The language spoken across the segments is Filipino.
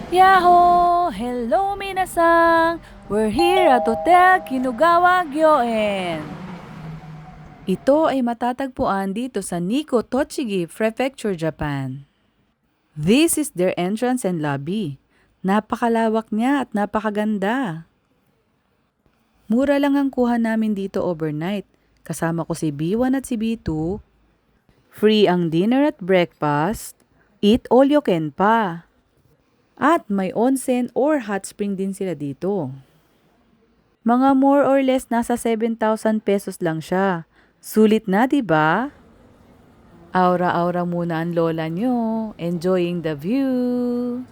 Yahoo! Hello minasan! We're here at Hotel Kinugawa Gyoen. Ito ay matatagpuan dito sa Nikko, Tochigi Prefecture, Japan. This is their entrance and lobby. Napakalawak niya at napakaganda. Mura lang ang kuha namin dito overnight. Kasama ko si B1 at si B2. Free ang dinner at breakfast. Eat all you can pa. At may onsen or hot spring din sila dito. Mga more or less nasa 7,000 pesos lang siya. Sulit na, di ba? Aura-aura muna ang lola nyo. Enjoying the view.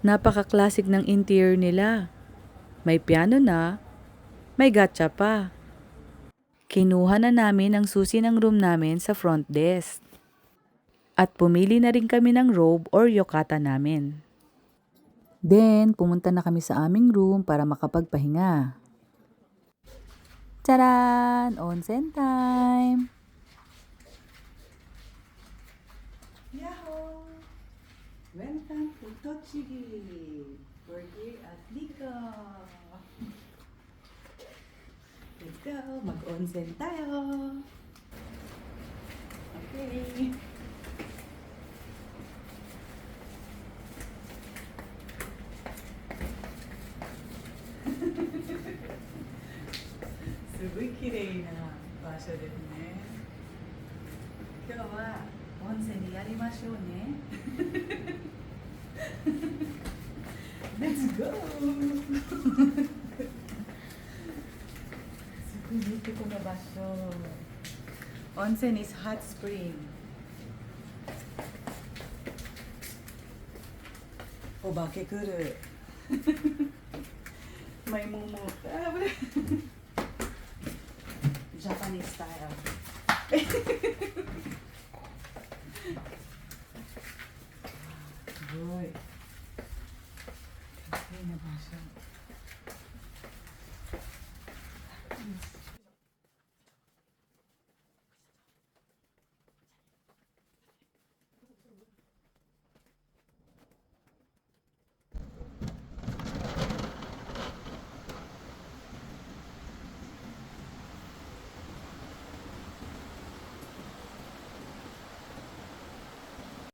Napaka-classic ng interior nila. May piano na, may gatcha pa. Kinuha na namin ang susi ng room namin sa front desk. At pumili na rin kami ng robe or yokata namin. Then, pumunta na kami sa aming room para makapagpahinga. Taran! Onsen time! Yahoo! Welcome to Tochigi! We're here at Nikko! Let's go! Mag-onsen tayo! Okay! Sugoi kirei na basho desu ne. Kyou wa onsen ni yarimashou ne. Let's go! Sugoi beautiful na basho. Onsen is hot spring. Obake kuru. May mumu. Japanese style. Good. Okay na ba siya?